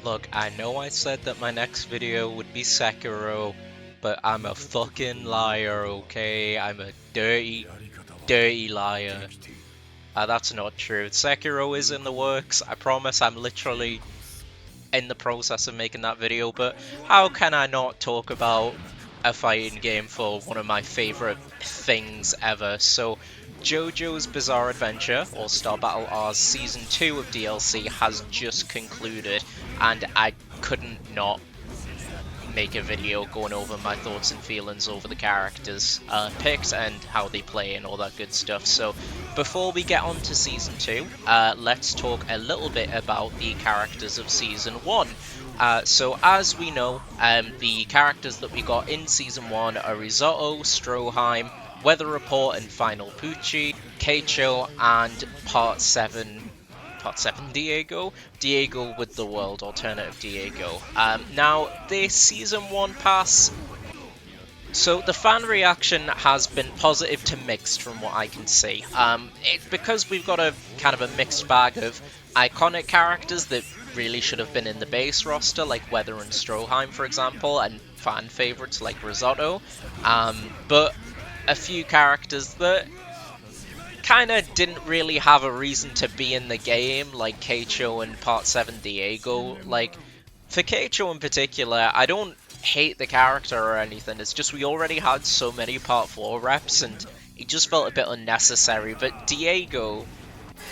Look, I know I said that my next video would be Sekiro, but I'm a fucking liar, okay? I'm a dirty, dirty liar. That's not true. Sekiro is in the works. I promise I'm literally in the process of making that video, but how can I not talk about a fighting game for one of my favorite things ever? So, JoJo's Bizarre Adventure, or Star Battle R's Season 2 of DLC has just concluded, and I couldn't not make a video going over my thoughts and feelings over the characters picked and how they play and all that good stuff. So before we get on to Season 2, let's talk a little bit about the characters of Season 1. So as we know, the characters that we got in Season 1 are Risotto, Stroheim, Weather Report and Final Pucci, Keicho, and Part 7 Diego. Diego with the world, alternative Diego. Now, this Season 1 pass, so the fan reaction has been positive to mixed from what I can see. Because we've got a kind of a mixed bag of iconic characters that really should have been in the base roster, like Weather and Stroheim, for example, and fan favorites like Risotto. But a few characters that kind of didn't really have a reason to be in the game, like Keicho and Part 7 Diego. Like, for Keicho in particular, I don't hate the character or anything, it's just we already had so many Part 4 reps, and it just felt a bit unnecessary. But Diego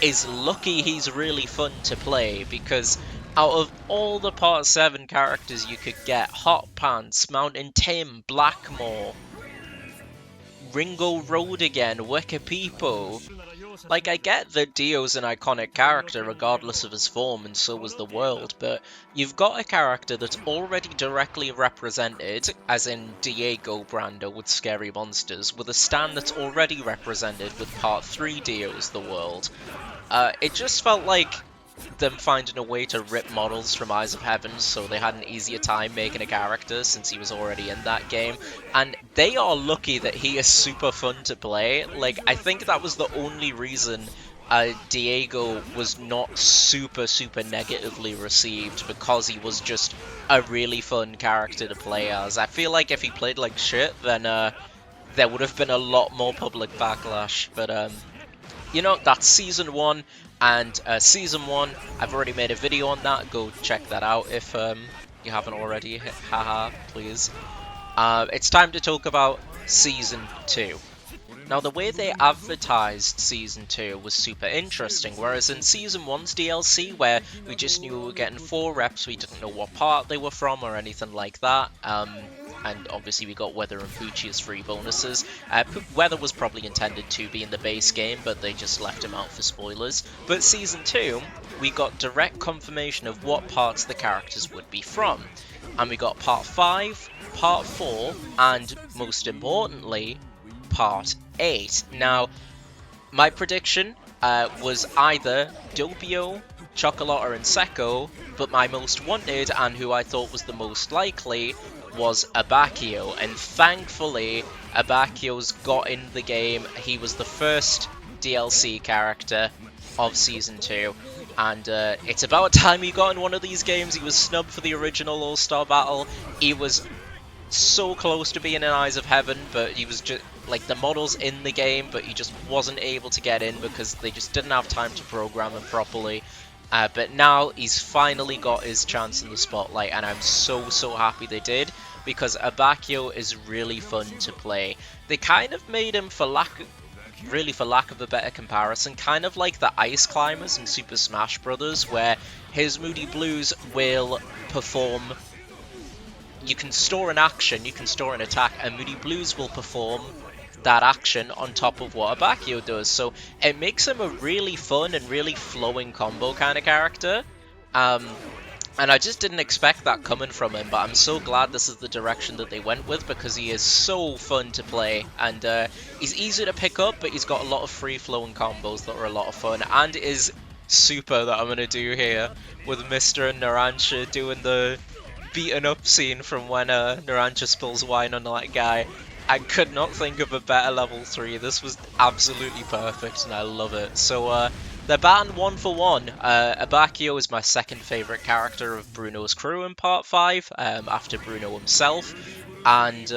is lucky he's really fun to play, because out of all the Part 7 characters you could get, Hot Pants, Mountain Tim, Blackmore, Ringo Road again, Wicker People. Like, I get that Dio's an iconic character regardless of his form, and so was the world, but you've got a character that's already directly represented, as in Diego Brando with Scary Monsters, with a stand that's already represented with Part 3 Dio's The World. It just felt like them finding a way to rip models from Eyes of Heaven, so they had an easier time making a character since he was already in that game, and they are lucky that he is super fun to play. Like, I think that was the only reason Diego was not super negatively received, because he was just a really fun character to play as. I feel like if he played like shit, then there would have been a lot more public backlash, but you know, that's Season 1, and Season 1, I've already made a video on that, go check that out if you haven't already, haha, please. It's time to talk about Season 2. Now, the way they advertised Season 2 was super interesting, whereas in Season 1's DLC, where we just knew we were getting 4 reps, we didn't know what part they were from or anything like that, and obviously we got Weather and Pucci as free bonuses. Weather was probably intended to be in the base game, but they just left him out for spoilers. But Season 2, we got direct confirmation of what parts the characters would be from. And we got Part 5, Part 4, and most importantly, Part 8. Now, my prediction was either Doppio, Chocolata, and Secco, but my most wanted, and who I thought was the most likely, was Abacchio, and thankfully Abacchio's got in the game. He was the first DLC character of Season 2, and it's about time he got in one of these games. He was snubbed for the original All-Star Battle. He was so close to being in Eyes of Heaven, but he was just like the models in the game, but he just wasn't able to get in because they just didn't have time to program him properly. But now he's finally got his chance in the spotlight, and I'm so happy they did, because Abacchio is really fun to play. They kind of made him, for lack of a better comparison, kind of like the Ice Climbers in Super Smash Bros., where his Moody Blues will perform. You can store an action, you can store an attack, and Moody Blues will perform that action on top of what Abacchio does. So it makes him a really fun and really flowing combo kind of character. And I just didn't expect that coming from him, but I'm so glad this is the direction that they went with, because he is so fun to play, and he's easy to pick up, but he's got a lot of free-flowing combos that are a lot of fun, and is super that I'm going to do here with Mr. and Narancia doing the beaten up scene from when Narancia spills wine on that guy. I could not think of a better level 3. This was absolutely perfect, and I love it. So They're batting 1-for-1. Abakio is my second favourite character of Bruno's crew in Part 5, after Bruno himself. And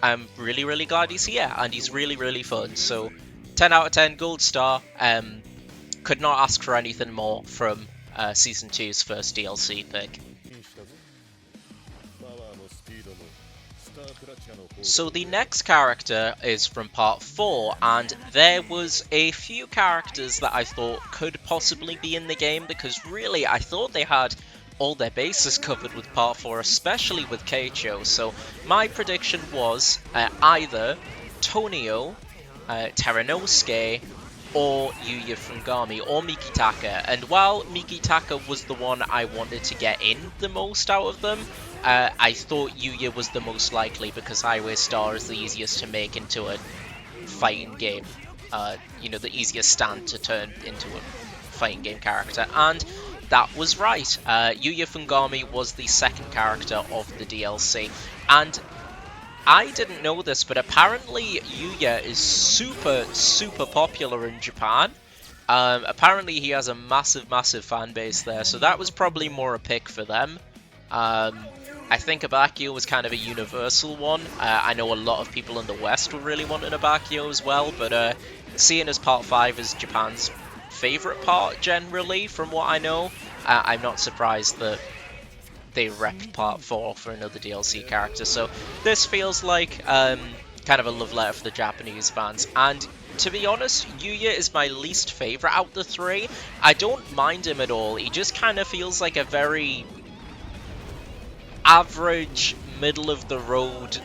I'm really, really glad he's here, and he's really, really fun. So, 10 out of 10, gold star. Could not ask for anything more from Season 2's first DLC pick. So the next character is from Part 4, and there was a few characters that I thought could possibly be in the game, because really I thought they had all their bases covered with Part 4, especially with Keicho. So my prediction was either Tonio, Teranosuke, or Yuya Fungami, or Mikitaka. And while Mikitaka was the one I wanted to get in the most out of them, I thought Yuya was the most likely, because Highway Star is the easiest to make into a fighting game. You know, the easiest stand to turn into a fighting game character. And that was right. Yuya Fungami was the second character of the DLC. And I didn't know this, but apparently Yuya is super, super popular in Japan. Apparently he has a massive, massive fan base there, so that was probably more a pick for them. I think Abakio was kind of a universal one. I know a lot of people in the West were really wanting Abakio as well, but seeing as Part 5 is Japan's favourite part generally, from what I know, I'm not surprised that they repped Part 4 for another DLC character. So this feels like kind of a love letter for the Japanese fans. And to be honest, Yuya is my least favourite out the three. I don't mind him at all. He just kind of feels like a very average, middle-of-the-road,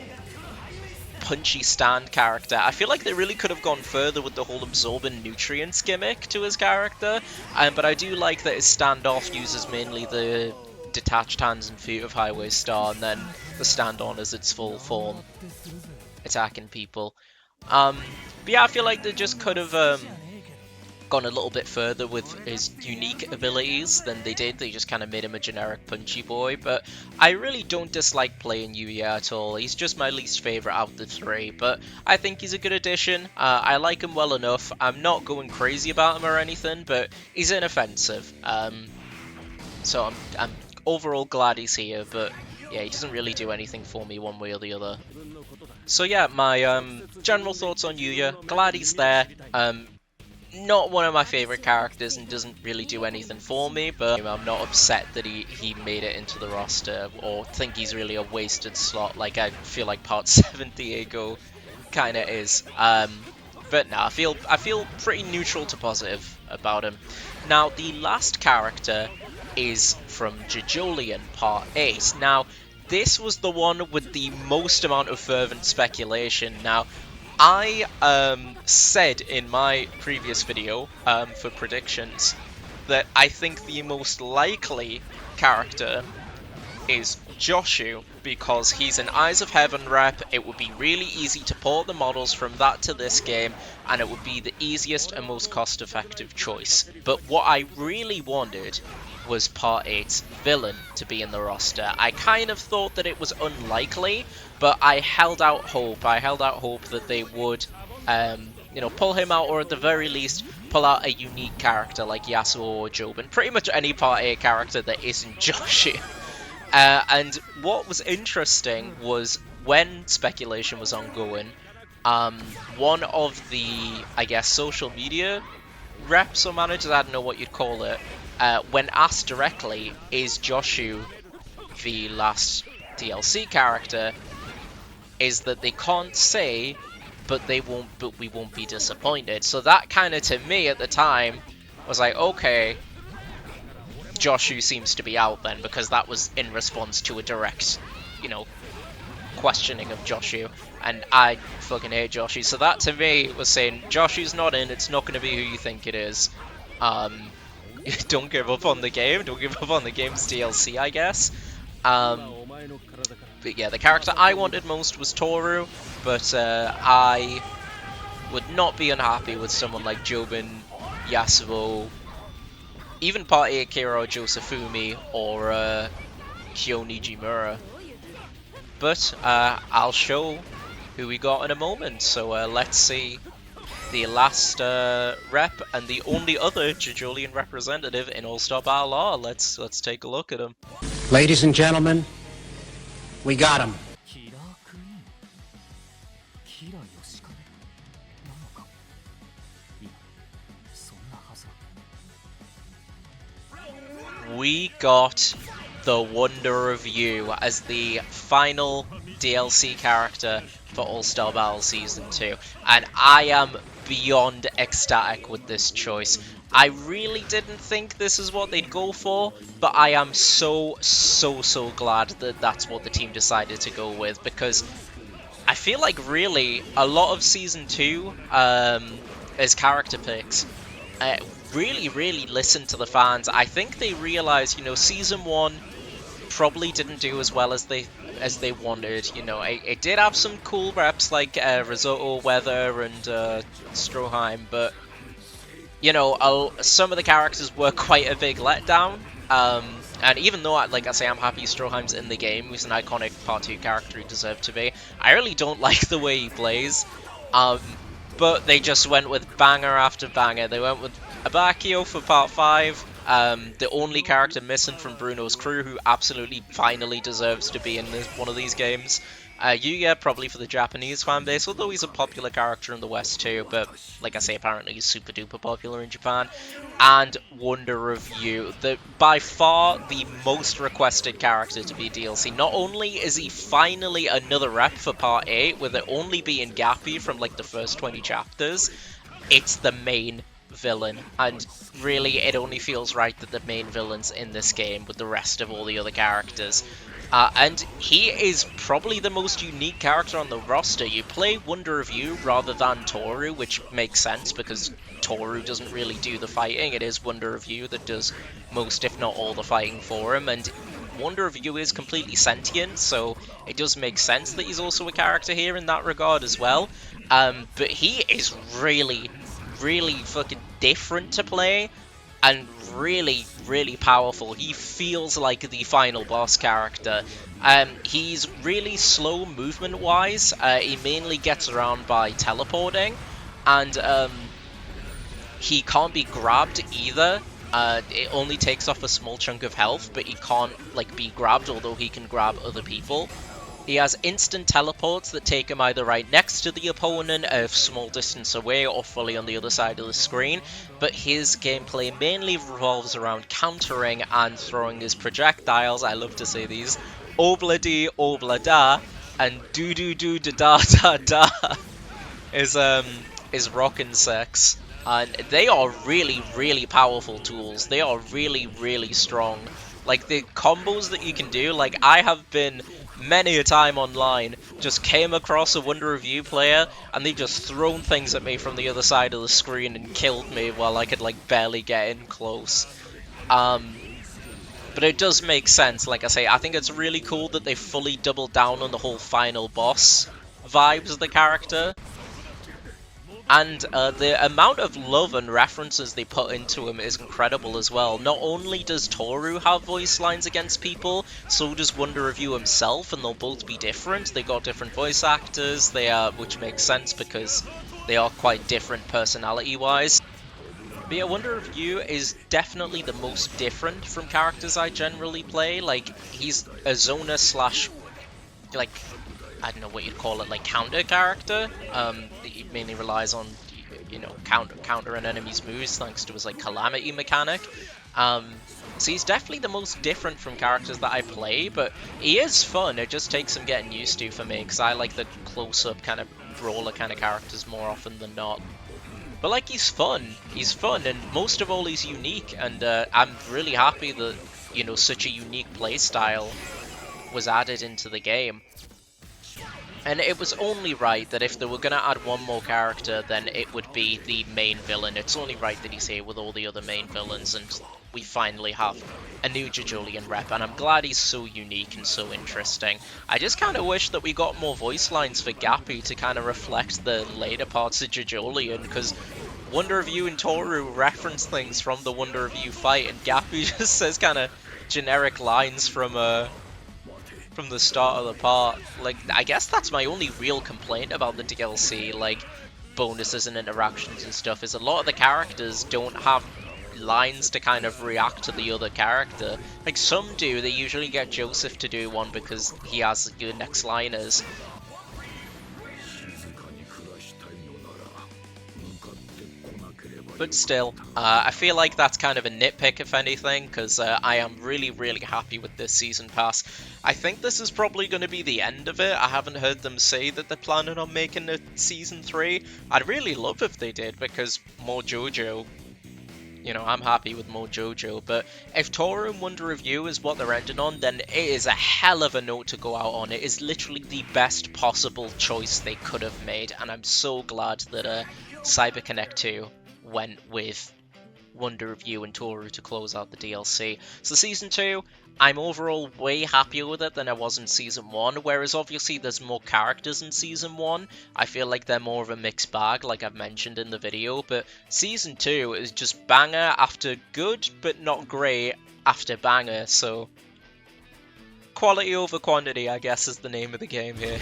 punchy stand character. I feel like they really could have gone further with the whole absorbing nutrients gimmick to his character, but I do like that his standoff uses mainly the detached hands and feet of Highway Star, and then the stand-on is its full form, attacking people. But yeah, I feel like they just could have gone a little bit further with his unique abilities than they did. They just kind of made him a generic punchy boy, but I really don't dislike playing Yuya at all. He's just my least favourite out of the three, but I think he's a good addition. I like him well enough. I'm not going crazy about him or anything, but he's inoffensive. So I'm overall glad he's here, but yeah, he doesn't really do anything for me one way or the other. So yeah, my general thoughts on Yuya: glad he's there. Not one of my favourite characters and doesn't really do anything for me, but I'm not upset that he made it into the roster or think he's really a wasted slot like I feel like Part 7 Diego kind of is. But no, I feel pretty neutral to positive about him. Now, the last character is from JoJo's Part 8. Now, this was the one with the most amount of fervent speculation. Now, I said in my previous video for predictions that I think the most likely character is Joshu, because he's an Eyes of Heaven rep. It would be really easy to port the models from that to this game, and it would be the easiest and most cost-effective choice. But what I really wanted was Part 8's villain to be in the roster. I kind of thought that it was unlikely, but I held out hope. I held out hope that they would, you know, pull him out, or at the very least, pull out a unique character like Yasuo or Jobin. Pretty much any Part 8 character that isn't Joshu. And what was interesting was when speculation was ongoing, one of the, I guess, social media reps or managers, I don't know what you'd call it, when asked directly, is Joshu the last DLC character, is that they can't say, but we won't be disappointed. So that kind of, to me at the time, was like, okay, Joshu seems to be out then, because that was in response to a direct, you know, questioning of Joshu, and I fucking hate Joshu. So that to me was saying, Joshu's not in, it's not going to be who you think it is. Don't give up on the game, don't give up on the game's DLC, I guess. But yeah, the character I wanted most was Toru, but I would not be unhappy with someone like Jobin, Yasuo, even Part 8 Kira Josefumi, or Kyo Nijimura. But I'll show who we got in a moment, so let's see the last rep and the only other JoJolian representative in All-Star Battle R. Let's take a look at him. Ladies and gentlemen, we got him. We got the Wonder of You as the final DLC character for All-Star Battle Season 2, and I am beyond ecstatic with this choice. I really didn't think this is what they'd go for, but I am so glad that that's what the team decided to go with, because I feel like really a lot of Season 2 as character picks really listened to the fans. I think they realized, you know, Season 1 probably didn't do as well as they wanted. You know, it did have some cool reps like Risotto, Weather, and Stroheim, but you know, some of the characters were quite a big letdown. And even though, like I say, I'm happy Stroheim's in the game, he's an iconic Part 2 character he deserved to be, I really don't like the way he plays. But they just went with banger after banger. They went with Abakio for Part 5, the only character missing from Bruno's crew, who absolutely finally deserves to be in one of these games. Yuya, probably for the Japanese fanbase, although he's a popular character in the West too, but like I say, apparently he's super duper popular in Japan. And Wonder of You, by far the most requested character to be DLC. Not only is he finally another rep for Part 8, with it only being Gappy from like the first 20 chapters, it's the main villain, and really it only feels right that the main villain's in this game with the rest of all the other characters. And he is probably the most unique character on the roster. You play Wonder of You rather than Toru, which makes sense because Toru doesn't really do the fighting. It is Wonder of You that does most, if not all, the fighting for him. And Wonder of You is completely sentient, so it does make sense that he's also a character here in that regard as well. But he is really fucking different to play, and really powerful. He feels like the final boss character. He's really slow movement wise. He mainly gets around by teleporting, and he can't be grabbed either. It only takes off a small chunk of health, but he can't like be grabbed, although he can grab other people. He has instant teleports that take him either right next to the opponent, a small distance away, or fully on the other side of the screen, but his gameplay mainly revolves around countering and throwing his projectiles, I love to say these, Obla-dee, Obla-da, and do-do-do-da-da-da-da is rockin' sex. And they are really powerful tools. They are really strong. Like, the combos that you can do, like, I have been many a time online, just came across a Wonder of You player, and they've just thrown things at me from the other side of the screen and killed me while I could, like, barely get in close. But it does make sense, like I say. I think it's really cool that they fully doubled down on the whole final boss vibes of the character. And the amount of love and references they put into him is incredible as well. Not only does Toru have voice lines against people, so does Wonder of You himself, and they'll both be different. They got different voice actors, which makes sense because they are quite different personality-wise. But yeah, Wonder of You is definitely the most different from characters I generally play. Like, he's a Zona slash, like, I don't know what you'd call it, like counter character. He mainly relies on, you know, counter an enemy's moves thanks to his like calamity mechanic. So he's definitely the most different from characters that I play, but he is fun. It just takes some getting used to for me, because I like the close-up kind of brawler kind of characters more often than not. But like, he's fun, and most of all he's unique, and I'm really happy that, you know, such a unique playstyle was added into the game. And it was only right that if they were going to add one more character, then it would be the main villain. It's only right that he's here with all the other main villains, and we finally have a new JoJolian rep, and I'm glad he's so unique and so interesting. I just kind of wish that we got more voice lines for Gappy to kind of reflect the later parts of JoJolian, because Wonder of You and Toru reference things from the Wonder of You fight, and Gappy just says kind of generic lines from the start of the part. Like, I guess that's my only real complaint about the DLC. Like, bonuses and interactions and stuff is a lot of the characters don't have lines to kind of react to the other character. Like some do, they usually get Joseph to do one because he has good next liners. But still, I feel like that's kind of a nitpick if anything, because I am really, really happy with this season pass. I think this is probably going to be the end of it. I haven't heard them say that they're planning on making a season 3. I'd really love if they did, because more JoJo. You know, I'm happy with more JoJo, but if Toru and Wonder Review is what they're ending on, then it is a hell of a note to go out on. It is literally the best possible choice they could have made, and I'm so glad that CyberConnect 2 went with Wonder Review and Toru to close out the DLC. So Season 2, I'm overall way happier with it than I was in Season 1, whereas obviously there's more characters in Season 1. I feel like they're more of a mixed bag, like I've mentioned in the video, but Season 2 is just banger after good, but not great after banger, so quality over quantity, I guess, is the name of the game here.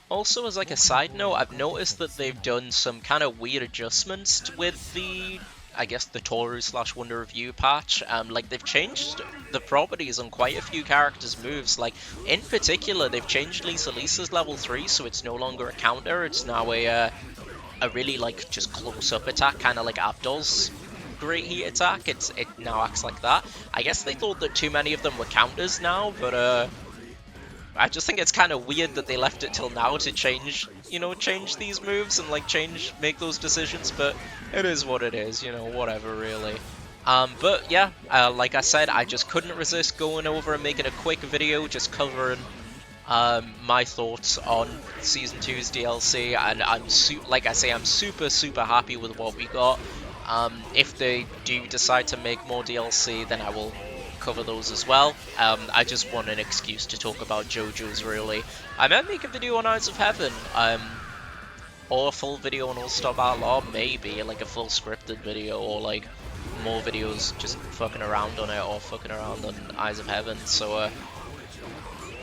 Also, as like a side note, I've noticed that they've done some kind of weird adjustments with the, I guess, the Toru / Wonder Review patch. Like they've changed the properties on quite a few characters' moves. Like in particular, they've changed Lisa's level 3, so it's no longer a counter. It's now a really like just close-up attack, kind of like Abdul's Great Heat attack. It now acts like that. I guess they thought that too many of them were counters now, but I just think it's kind of weird that they left it till now to change these moves and like make those decisions, but it is what it is, you know, whatever really. But yeah, like I said, I just couldn't resist going over and making a quick video just covering my thoughts on Season 2's DLC, and I'm super happy with what we got. If they do decide to make more DLC, then I will cover those as well. I just want an excuse to talk about JoJo's, really. I might make a video on Eyes of Heaven, or a full video on All-Star Battle, or maybe like a full scripted video, or like more videos just fucking around on it, or fucking around on Eyes of Heaven. So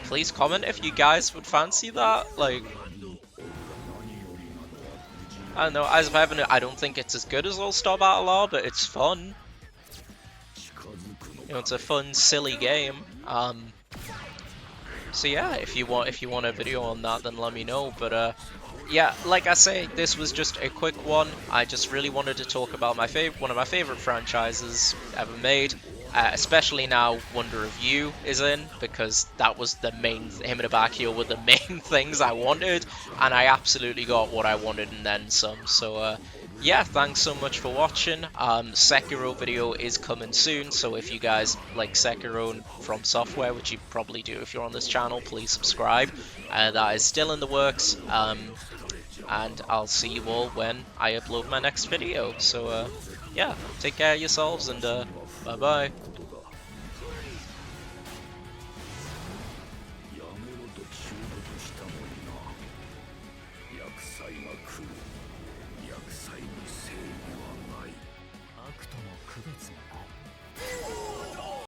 please comment if you guys would fancy that. Like, I don't know, Eyes of Heaven, I don't think it's as good as All-Star Battle Law, but it's fun. You know, it's a fun, silly game. So yeah, if you want a video on that, then let me know. But yeah, like I say, this was just a quick one. I just really wanted to talk about one of my favorite franchises ever made. Especially now Wonder Review is in, because that was the main, him and Abakio were the main things I wanted, and I absolutely got what I wanted and then some. So yeah, thanks so much for watching. Sekiro video is coming soon, so if you guys like Sekiro from Software, which you probably do if you're on this channel, please subscribe. That is still in the works, and I'll see you all when I upload my next video. So yeah, take care of yourselves, and bye bye.